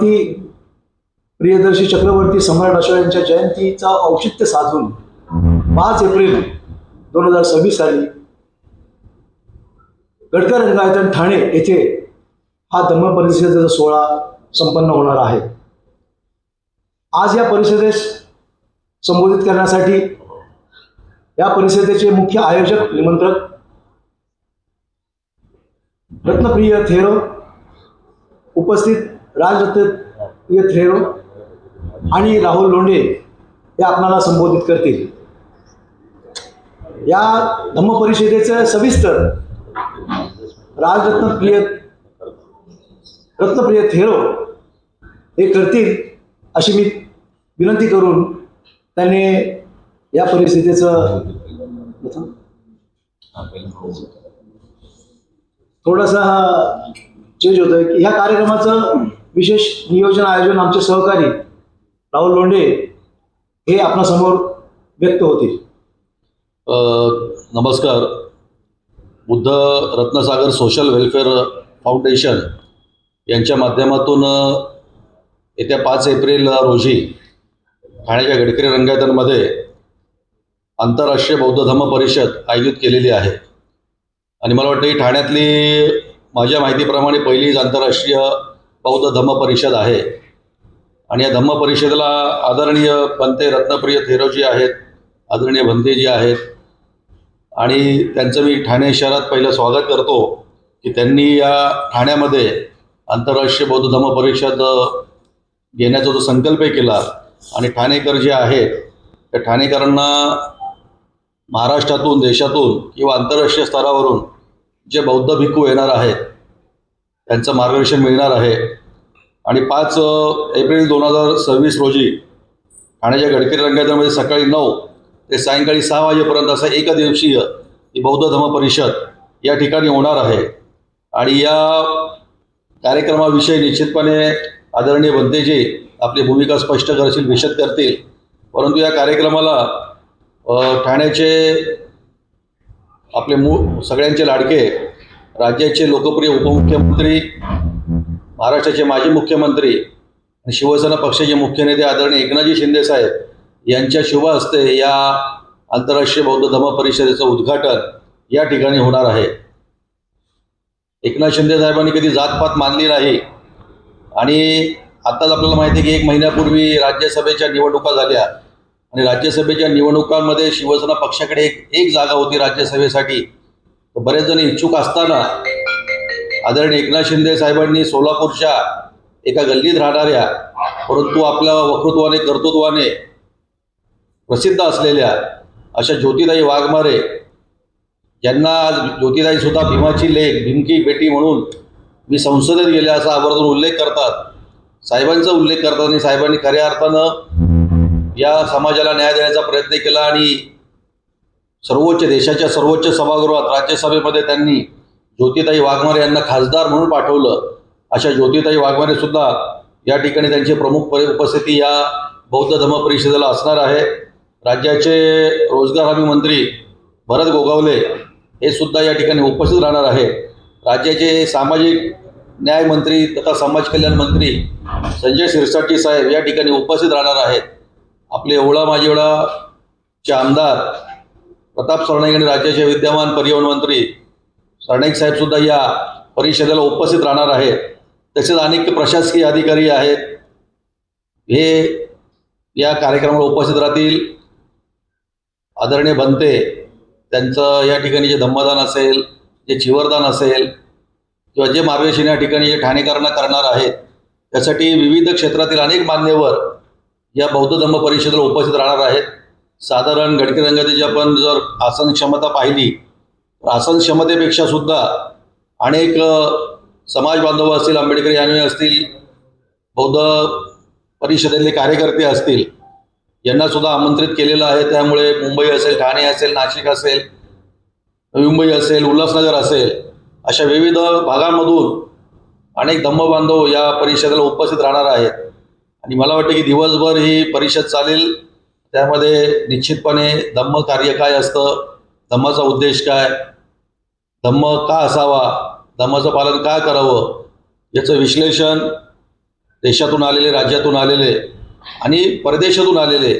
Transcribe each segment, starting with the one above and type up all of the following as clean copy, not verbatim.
छत्रपती प्रियदर्शी चक्रवर्ती सम्राट अशोक यांच्या जयंतीचा औचित्य साधून 5 एप्रिल 2026 साली गडकर रंगायतन ठाणे येथे हा धम्म परिषदेचा सोहळा संपन्न होणार आहे। आज या परिषदेस संबोधित करण्यासाठी या परिषदेचे मुख्य आयोजक निमंत्रक रत्नप्रिय थेरो, उपस्थित राजरत्नप्रिय थेरो आणि राहुल लोंढे हे आपणाला संबोधित करतील। या धम्म परिषदेचे सविस्तर रत्नप्रिय थेरो हे करतील अशी मी विनंती करून त्यांनी या परिषदेचं थोडासा चेंज होतोय की ह्या कार्यक्रमाचं विशेष नियोजन आयोजन आमचे सहकारी राहुल लोंढे हे आपणासमोर व्यक्त होतील। नमस्कार। Buddha Ratnasagar social welfare foundation यांच्या माध्यमातून येत्या 5 एप्रिल रोजी ठाण्याच्या गडकरी रंगायतनमध्ये आंतरराष्ट्रीय बौद्ध धम्म परिषद आयोजित केलेली आहे आणि मला वाटतं ही ठाण्यातली माझ्या माहितीप्रमाणे पहिलीच आंतरराष्ट्रीय बौद्ध धम्म परिषद आहे। आणि या धम्म परिषदेला आदरणीय पंते रत्नप्रिय थेरोजी आहेत, आदरणीय भंतेजी आहेत आणि त्यांचं मी ठाणे शहरात पहिलं स्वागत करतो की त्यांनी या ठाण्यामध्ये आंतरराष्ट्रीय बौद्ध धम्म परिषद घेण्याचा जो संकल्प केला आणि ठाणेकर जे आहेत त्या ठाणेकरांना महाराष्ट्रातून, देशातून किंवा आंतरराष्ट्रीय स्तरावरून जे बौद्ध भिक्खू येणार आहेत त्यांचं मार्गदर्शन मिळणार आहे। आणि 5 एप्रिल 2026 रोजी ठाण्याच्या गडकरी रंगायतनमध्ये सकाळी 9 ते सायंकाळी 6 वाजेपर्यंत असा एकदिवसीय ही बौद्ध धम्म परिषद या ठिकाणी होणार आहे। आणि या कार्यक्रमाविषयी निश्चितपणे आदरणीय भंतेजी आपली भूमिका स्पष्ट करतील, विशद करतील। परंतु या कार्यक्रमाला ठाण्याचे आपले सगळ्यांचे लाडके राज्याचे लोकप्रिय उपमुख्यमंत्री, महाराष्ट्राचे माजी मुख्यमंत्री आणि शिवसेना पक्षाचे मुख्य नेते आदरणीय एकनाथजी शिंदे साहेब यांच्या शुभ हस्ते या आंतरराष्ट्रीय बौद्ध धम्म परिषदेचं उद्घाटन या ठिकाणी होणार आहे। एकनाथ शिंदे साहेबांनी कधी जातपात मानली नाही आणि आत्ताच आपल्याला माहिती आहे की 1 महिन्यापूर्वी राज्यसभेच्या निवडणुका झाल्या आणि राज्यसभेच्या निवडणुकांमध्ये शिवसेना पक्षाकडे एक जागा होती राज्यसभेसाठी। बरेच जण इच्छुक असताना आदरणीय एकनाथ शिंदे साहेबांनी सोलापूरच्या एका गल्लीत राहणाऱ्या परंतु आपल्या वक्तृत्वाने, कर्तृत्वाने प्रसिद्ध असलेल्या अशा ज्योतिताई वाघमारे ज्यांना आज ज्योतिताई सुद्धा भीमाची लेक, भीमकी बेटी म्हणून मी संसदेत गेले असा आवर्जून उल्लेख करतात, साहेबांचा उल्लेख करतात आणि साहेबांनी खऱ्या अर्थानं या समाजाला न्याय देण्याचा प्रयत्न केला आणि देशाच्या सर्वोच्च सभागृहात राज्यसभेमध्ये त्यांनी ज्योतिताई वाघमारे यांना खासदार म्हणून पाठवलं। अशा ज्योतिताई वाघमारे सुद्धा या ठिकाणी त्यांची प्रमुख उपस्थिती या बौद्ध धम्म परिषदेला असणार आहे। राज्याचे रोजगार हमी मंत्री भरत गोगावले हे सुद्धा या ठिकाणी उपस्थित राहणार आहे। राज्याचे सामाजिक न्याय मंत्री तथा समाज कल्याण मंत्री संजय शिरसाटी साहेब या ठिकाणी उपस्थित राहणार आहेत। आपले एवढा माझेवढाचे आमदार प्रताप सरनाईक आणि राज्याचे विद्यमान परिवहन मंत्री सरनाईक साहेब सुद्धा या परिषदेला उपस्थित राहणार आहेत। तसेच अनेक प्रशासकीय अधिकारी आहेत हे या कार्यक्रमाला उपस्थित राहतील। आदरणीय भंते त्यांचं या ठिकाणी जे धम्मदान असेल, जे चिवरदान असेल किंवा जे मार्गदर्शन या ठिकाणी जे ठाणेकरांना करणार आहेत त्यासाठी विविध क्षेत्रातील अनेक मान्यवर या बौद्ध धम्म परिषदेला उपस्थित राहणार आहेत। साधारण गडकरी रंगायतची आपण जर आसन क्षमता पाहिली तर आसन क्षमतेपेक्षा सुद्धा अनेक समाज बांधव असतील, आंबेडकरी यान्वे असतील, बौद्ध परिषदेतले कार्यकर्ते असतील यांना सुद्धा आमंत्रित केलेलं आहे। त्यामुळे मुंबई असेल, ठाणे असेल, नाशिक असेल, नवी मुंबई असेल, उल्हासनगर असेल अशा विविध भागांमधून अनेक धम्म बांधव या परिषदेला उपस्थित राहणार आहेत। आणि मला वाटतं की दिवसभर ही परिषद चालेल। त्यामध्ये निश्चितपणे धम्म कार्य काय असतं, धम्माचा उद्देश काय, धम्म का असावा, धम्माचं पालन का करावं याचं विश्लेषण देशातून आलेले, राज्यातून आलेले आणि परदेशातून आलेले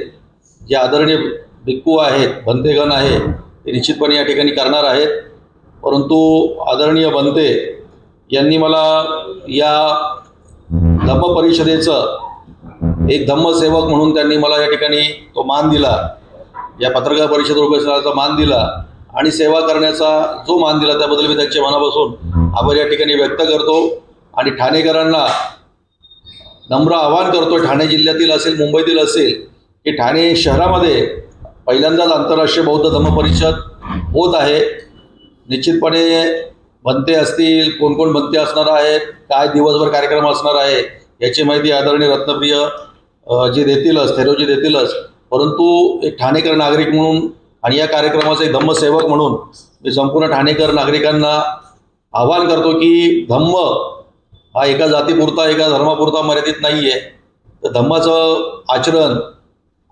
जे आदरणीय भिक्खू आहेत, भंतेगण आहे, ते निश्चितपणे या ठिकाणी करणार आहेत. परंतु आदरणीय भंते यांनी मला या धम्म परिषदेचं एक धम्मसेवक म्हणून त्यांनी मला या ठिकाणी तो मान दिला, या पत्रकार परिषद उपस्थिताचा मान दिला आणि सेवा करण्याचा जो मान दिला त्याबद्दल मी त्यांच्या मनापासून आभार या ठिकाणी व्यक्त करतो. आणि ठाणेकरांना नम्र आवाहन करतो, ठाणे जिल्ह्यातील असेल, मुंबईतील असेल, की ठाणे शहरामध्ये पहिल्यांदाच आंतरराष्ट्रीय बौद्ध धम्म परिषद होत आहे. निश्चितपणे भंते असतील, कोण कोण भंते असणार आहेत, काय दिवसभर कार्यक्रम असणार आहे याची माहिती आदरणीय रत्नप्रिय जे देतीलच, थेरोजी देतीलच. परंतु एक ठाणेकर नागरिक म्हणून आणि या कार्यक्रमाचा एक धम्मसेवक म्हणून मी संपूर्ण ठाणेकर नागरिकांना आवाहन करतो की धम्म हा एका जातीपुरता, एका धर्मापुरता मर्यादित नाही आहे. तर धम्माचं आचरण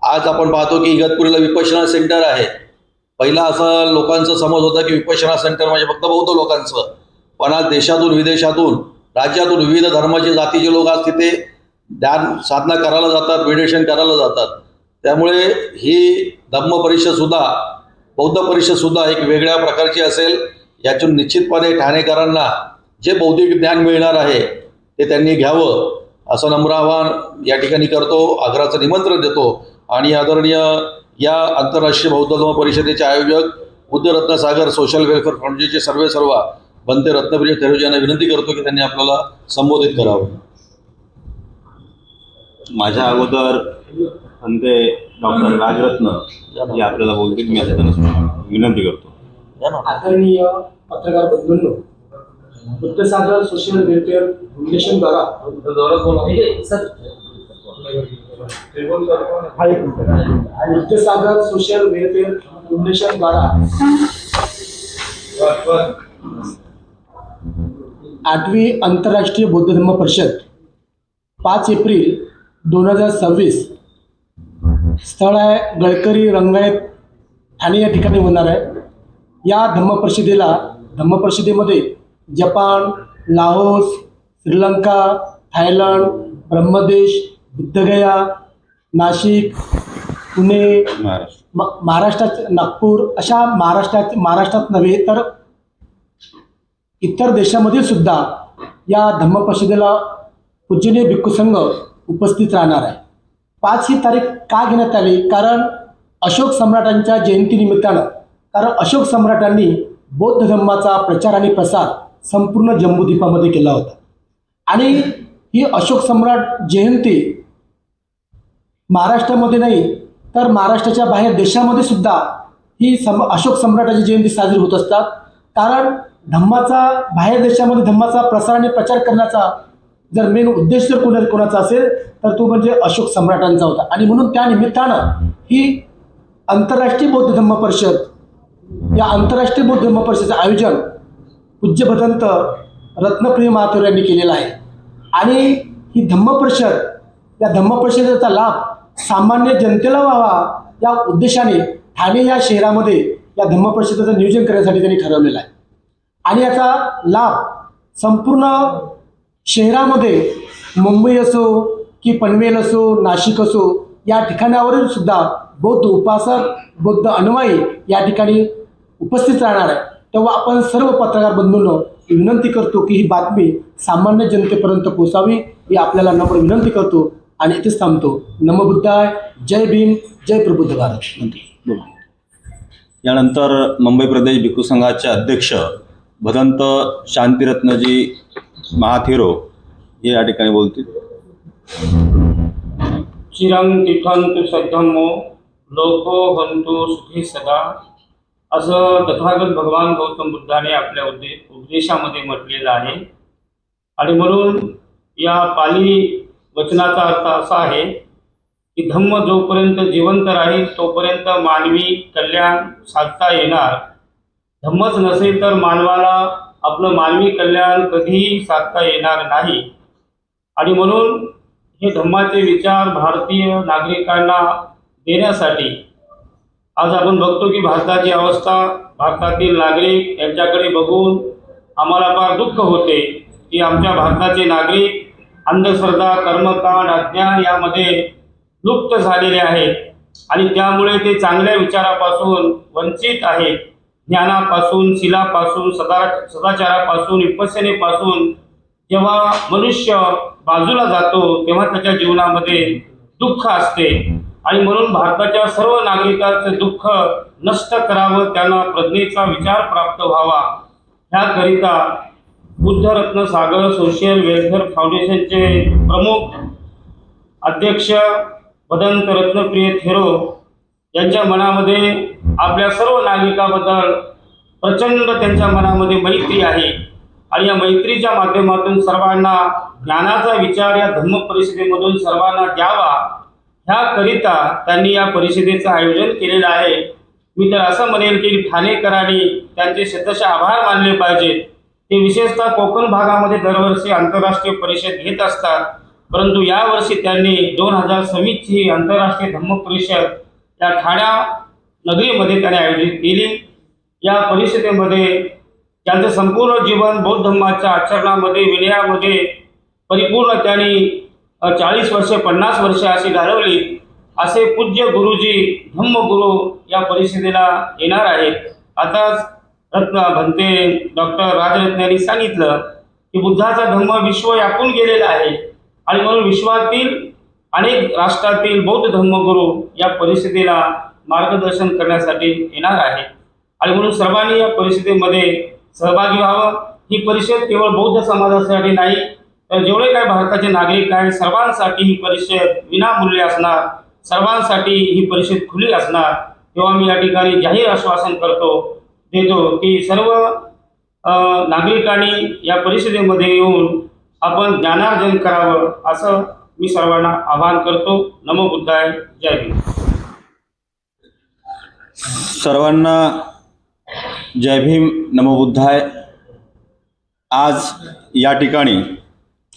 आज आपण पाहतो की इगतपुरीला विपश्यना सेंटर आहे. पहिला असं लोकांचा समज होता की विपश्यना सेंटर म्हणजे फक्त बौद्ध लोकांचं, पण आज देशातून, विदेशातून, राज्यातून विविध धर्माचे, जातीचे लोक आज तिथे ध्यान साधना करायला जातात, मेडिटेशन करायला जातात. त्यामुळे ही धम्म परिषदसुद्धा, बौद्ध परिषदसुद्धा एक वेगळ्या प्रकारची असेल. यातून निश्चितपणे ठाणेकरांना जे बौद्धिक ज्ञान मिळणार आहे ते त्यांनी घ्यावं असं नम्र आवाहन या ठिकाणी करतो, आग्रहाचं निमंत्रण देतो. आणि आदरणीय या आंतरराष्ट्रीय बौद्ध धम्म परिषदेचे आयोजक बुद्धरत्न सागर सोशल वेलफेअर फाउंडेशनचे सर्व भंते रत्नप्रिय थेरोजी यांना विनंती करतो की त्यांनी आपल्याला संबोधित करावं. माझ्या अगोदर भंते डॉक्टर राजरत्न हे आपल्याला बोलतील, मी आता त्यांना विनंती करतो. आदरणीय पत्रकार बंधूंनो, बुद्धसागर सोशल वेलफेअर फाउंडेशन द्वारा बुद्धसागर सोशल वेलफेअर फाउंडेशन द्वारा 8वी आंतरराष्ट्रीय बौद्ध धम्म परिषद 5 एप्रिल 2026 स्थळ आहे गळकरी रंगायत ठाणे या ठिकाणी होणार आहे. या धम्म परिषदेमध्ये Japan, Laos, Sri Lanka, Thailand, Brahmadesh, Buddhagaya, Nashik, Pune, महाराष्ट्रात नागपूर अशा महाराष्ट्रात नव्हे तर इतर देशामधील सुद्धा या धम्म परिषदेला पूजनीय भिक्खू संघ उपस्थित राहणार आहे. 5 ही तारीख का घेण्यात आली? कारण अशोक सम्राटांच्या जयंतीनिमित्तानं, कारण अशोक सम्राटांनी बौद्ध धर्माचा प्रचार आणि प्रसार संपूर्ण जम्बूद्वीपामध्ये केला होता. आणि ही अशोक सम्राट जयंती महाराष्ट्रामध्ये नाही तर महाराष्ट्राच्या बाहेर देशामध्ये सुद्धा ही अशोक सम्राटाची जयंती साजरी होत असतात. कारण धम्माचा, बाहेर देशामध्ये धम्माचा प्रसार आणि प्रचार करण्याचा जर मेन उद्देश जर कोणाचा असेल तर तो म्हणजे अशोक सम्राटांचा होता. आणि म्हणून त्या निमित्तानं ही आंतरराष्ट्रीय बौद्ध धम्म परिषद, या आंतरराष्ट्रीय बौद्ध धम्म परिषदेचं आयोजन पूज्य भदंत रत्नप्रिय महाथेरो यांनी केलेलं आहे. आणि ही धम्म परिषद, या धम्म परिषदेचा लाभ सामान्य जनतेला व्हावा या उद्देशाने ठाणे या शहरामध्ये या धम्म परिषदेचं नियोजन करण्यासाठी त्यांनी ठरवलेलं आहे. आणि याचा लाभ संपूर्ण शहरामध्ये, मुंबई असो की पनवेल असो, नाशिक असो, या ठिकाणावरील सुद्धा बौद्ध उपासक, बौद्ध अनुयायी या ठिकाणी उपस्थित राहणार आहे. तेव्हा आपण सर्व पत्रकार बंधूंनो विनंती करतो की ही बातमी सामान्य जनतेपर्यंत पोहोचावी ही आपल्याला नम्र विनंती करतो. आणि इथेच थांबतो. नमो बुद्धाय, जय भीम, जय प्रबुद्ध भारत. यानंतर मुंबई प्रदेश भिक्खू संघाचे अध्यक्ष भदंत शांतिरत्नजी महाथेरो हे या ठिकाणी बोलतील. चिरं तिष्ठन्तु सद्धम्मो लोको हन्तु सुखी सदा, असं तथागत भगवान गौतम बुद्धाने आपल्या उपदेशामध्ये म्हटलेलं आहे. आणि म्हणून या पाली वचनाचा अर्थ असा आहे की धम्म जोपर्यंत जिवंत राहील तोपर्यंत मानवी कल्याण साधता येणार. धम्मच नसेल तर मानवाला आपलं मानवी कल्याण कधीही साधता येणार नाही. आणि म्हणून हे धम्माचे विचार भारतीय नागरिकांना देण्यासाठी आज आपण बघतो की भारताची अवस्था, भारतातील नागरिक यांच्याकडे बघून आम्हाला फार दुःख होते की आमच्या भारताचे नागरिक अंधश्रद्धा, कर्मकांड, अज्ञान यामध्ये लुप्त झालेले आहेत आणि त्यामुळे ते चांगल्या विचारापासून वंचित आहेत. ज्ञानापासून, शीलापासून, सदाचारापासून, विपश्यनेपासून जेव्हा मनुष्य बाजूला जातो तेव्हा त्याच्या जीवनामध्ये दुःख असते आणि म्हणून भारताच्या सर्व नागरिकांचे दुःख नष्ट करावं, त्यांना प्रज्ञेचा विचार प्राप्त व्हावा, ह्याकरिता बुद्धरत्न सागर सोशल वेलफेअर फाउंडेशनचे प्रमुख अध्यक्ष भदंत रत्नप्रिय थेरो यांच्या मनामध्ये आपल्या सर्व नागरिकांबद्दल प्रचंड त्यांच्या मनामध्ये मैत्री आहे आणि या मैत्रीच्या माध्यमातून सर्वांना ज्ञानाचा विचार या धम्म परिषदेमधून सर्वांना द्यावा, ह्याकरिता त्यांनी या परिषदेचं आयोजन केलेलं आहे. मी तर असं म्हणेन की ठाणेकरांनी त्यांचे शतशः आभार मानले पाहिजेत. ते विशेषतः कोकण भागामध्ये दरवर्षी आंतरराष्ट्रीय परिषद घेत असतात, परंतु यावर्षी त्यांनी 2026 ही आंतरराष्ट्रीय धम्म परिषद या ठाण्या नगरीमध्ये त्यांनी आयोजित केली. या परिषदेमध्ये त्यांचं संपूर्ण जीवन बौद्ध धर्माच्या आचरणामध्ये, विनयामध्ये परिपूर्ण त्यांनी 40 वर्षे 50 वर्षे अशी घालवली. असे पूज्य गुरुजी धम्मगुरू या परिषदेला येणार आहेत. आताच भंते डॉक्टर राजरत्न यांनी सांगितलं की बुद्धाचा धम्म विश्व व्यापून गेलेला आहे आणि म्हणून विश्वातील अनेक राष्ट्रातील बौद्ध धम्मगुरू या परिषदेला मार्गदर्शन करण्यासाठी येणार आहेत आणि म्हणून सर्वांनी या परिषदेमध्ये सहभागी व्हावं. ही परिषद केवळ बौद्ध समाजासाठी नाही तर जेवढे काही भारताचे नागरिक आहेत सर्वांसाठी ही परिषद विनामूल्य असणार, सर्वांसाठी ही परिषद खुली असणार. तेव्हा मी या ठिकाणी जाहीर आश्वासन देतो की सर्व नागरिकांनी या परिषदेमध्ये येऊन आपण ज्ञानार्जन करावं, असं मी सर्वांना आवाहन करतो. नमो बुद्धाय. जय भीम. सर्वांना जय भीम, नमो बुद्धाय. आज या ठिकाणी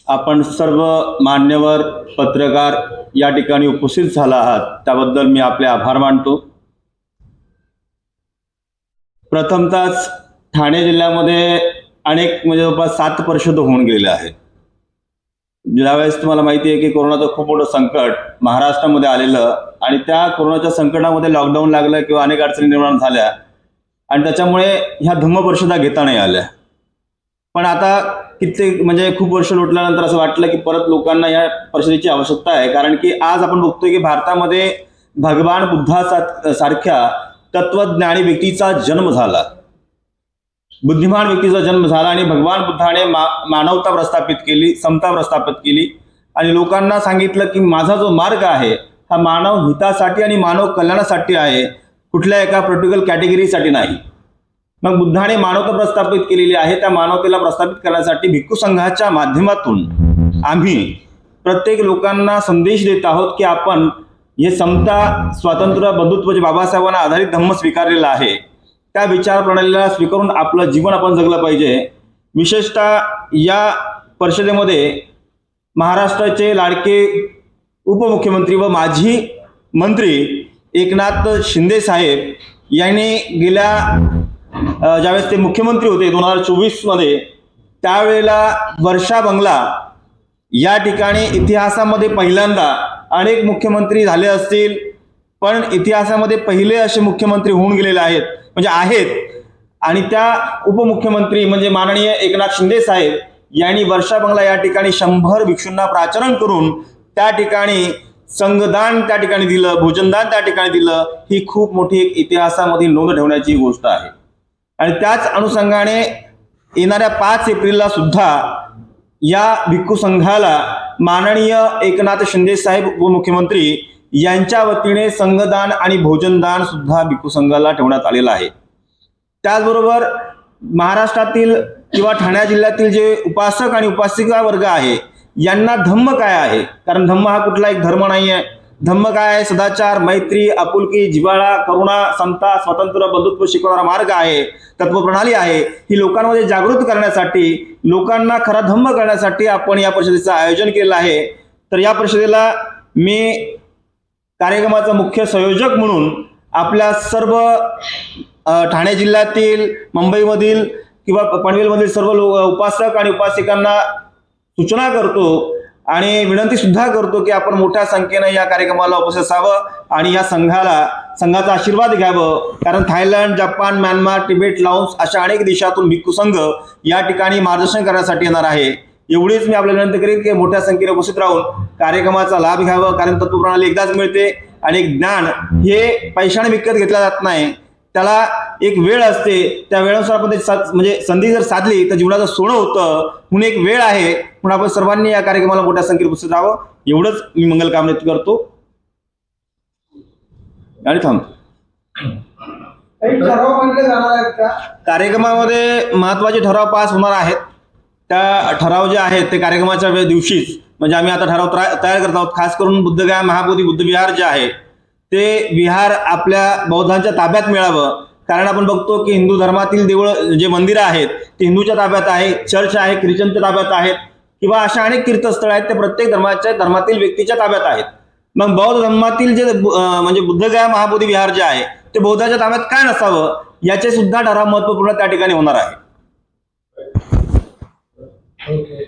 आपण सर्व मान्यवर पत्रकार या ठिकाणी उपस्थित झाला आहात, त्याबद्दल मी आपले आभार मानतो. प्रथमतःच ठाणे जिल्ह्यामध्ये अनेक म्हणजे जवळपास 7 परिषद होऊन गेलेल्या आहेत. ज्यावेळेस तुम्हाला माहिती आहे की कोरोनाचं खूप मोठं संकट महाराष्ट्रामध्ये आलेलं आणि त्या कोरोनाच्या संकटामध्ये लॉकडाऊन लागलं किंवा अनेक अडचणी निर्माण झाल्या आणि त्याच्यामुळे ह्या धम्म परिषदा घेता नाही आल्या. पण आता कित्येक म्हणजे खूप वर्ष लोटल्यानंतर असं वाटलं की परत लोकांना या परिषदेची आवश्यकता आहे, कारण की आज आपण बघतोय की भारतामध्ये भगवान बुद्धासारख्या तत्वज्ञानी व्यक्तीचा जन्म झाला, बुद्धिमान व्यक्तीचा जन्म झाला आणि भगवान बुद्धाने मानवता प्रस्थापित केली, समता प्रस्थापित केली आणि लोकांना सांगितलं की माझा जो मार्ग आहे हा मानव हितासाठी आणि मानव कल्याणासाठी आहे, कुठल्या एका पर्टिक्युलर कॅटेगरीसाठी नाही. मग बुद्धाने मानवता प्रस्थापित केलेली आहे. त्या मानवतेला प्रस्थापित करण्यासाठी भिक्खू संघाच्या माध्यमातून आम्ही प्रत्येक लोकांना संदेश देत आहोत की आपण हे समता, स्वातंत्र्य, बंधुत्व जे बाबासाहेबांना आधारित धम्म स्वीकारलेला आहे त्या विचार प्रणालीला स्वीकारून आपलं जीवन आपण जगलं पाहिजे. विशेषतः या परिषदेमध्ये महाराष्ट्राचे लाडके उपमुख्यमंत्री व माजी मंत्री एकनाथ शिंदे साहेब यांनी गेल्या ज्यावेळेस ते मुख्यमंत्री होते 2024 त्यावेळेला वर्षा बंगला या ठिकाणी इतिहासामध्ये पहिल्यांदा, अनेक मुख्यमंत्री झाले असतील पण इतिहासामध्ये पहिले असे मुख्यमंत्री होऊन गेलेले आहेत आणि त्या उपमुख्यमंत्री म्हणजे माननीय एकनाथ शिंदे साहेब यांनी वर्षा बंगला या ठिकाणी 100 भिक्षूंना प्राचरण करून त्या ठिकाणी संघदान त्या ठिकाणी दिलं, भोजनदान त्या ठिकाणी दिलं. ही खूप मोठी एक इतिहासामध्ये नोंद ठेवण्याची गोष्ट आहे आणि त्याच अनुषंगाने येणाऱ्या 5 एप्रिलला सुद्धा या भिक्खू संघाला माननीय एकनाथ शिंदे साहेब उपमुख्यमंत्री यांच्या वतीने संघदान आणि भोजनदान सुद्धा भिक्खू संघाला ठेवण्यात आलेलं आहे. त्याचबरोबर महाराष्ट्रातील किंवा ठाणे जिल्ह्यातील जे उपासक आणि उपासिका वर्ग आहे यांना धम्म काय आहे, कारण धम्म हा कुठला एक धर्म नाही आहे. धम्म काय आहे? सदाचार, मैत्री, आपुलकी, जिव्हाळा, करुणा, समता, स्वातंत्र्य, बंधुत्व शिकवणारा मार्ग आहे, तत्वप्रणाली आहे. ही लोकांमध्ये जागृत करण्यासाठी, लोकांना खरा धम्म करण्यासाठी आपण या परिषदेचं आयोजन केलं आहे. तर या परिषदेला मी कार्यक्रमाचा मुख्य संयोजक म्हणून आपल्या सर्व ठाणे जिल्ह्यातील, मुंबईमधील किंवा पनवेलमधील सर्व उपासक आणि उपासिकांना सूचना करतो आणि विनंती सुद्धा करतो की आपण मोठ्या संख्येनं या कार्यक्रमाला उपस्थित असावं आणि या संघाचा आशीर्वाद घ्यावं, कारण Thailand, Japan, Myanmar, Tibet, Laos अशा अनेक देशातून भिक्खू संघ या ठिकाणी मार्गदर्शन करण्यासाठी येणार आहे. एवढीच मी आपल्याला विनंती करेन की मोठ्या संख्येने उपस्थित राहून कार्यक्रमाचा लाभ घ्यावा, कारण तत्वप्रणाली एकदाच मिळते आणि ज्ञान हे पैशाने विकत घेतलं जात नाही. त्याला एक वेळ असते, त्या वेळेनुसार आपण म्हणजे संधी जर साधली तर जीवनाचं सोनं होतं. म्हणून एक वेळ आहे, म्हणून आपण सर्वांनी या कार्यक्रमाला मोठ्या संख्येने उपस्थित राहावं एवढंच मी मंगल कामना करतो आणि थांबतो. ठराव मांडले जाणार आहेत का कार्यक्रमामध्ये महत्वाचे ठराव पास होणार आहेत. त्या ठराव जे आहेत ते कार्यक्रमाच्या दिवशीच, म्हणजे आम्ही आता ठराव तयार करत आहोत. खास करून बुद्धगया महाबोधी बुद्ध विहार जे आहे ते विहार आपल्या बौद्धांच्या ताब्यात मिळावं, कारण आपण बघतो की हिंदू धर्मातील देऊळ जे मंदिरं आहेत ते हिंदूच्या ताब्यात आहे, चर्च आहे ख्रिश्चनच्या ताब्यात आहेत, किंवा अशा अनेक तीर्थस्थळ आहेत ते प्रत्येक धर्मातील व्यक्तीच्या ताब्यात आहेत. मग बौद्ध धर्मातील जे म्हणजे बुद्धगया महाबोधी विहार जे आहे ते बौद्धाच्या ताब्यात काय नसावं याचे सुद्धा ठराव महत्वपूर्ण त्या ठिकाणी होणार आहे. ओके.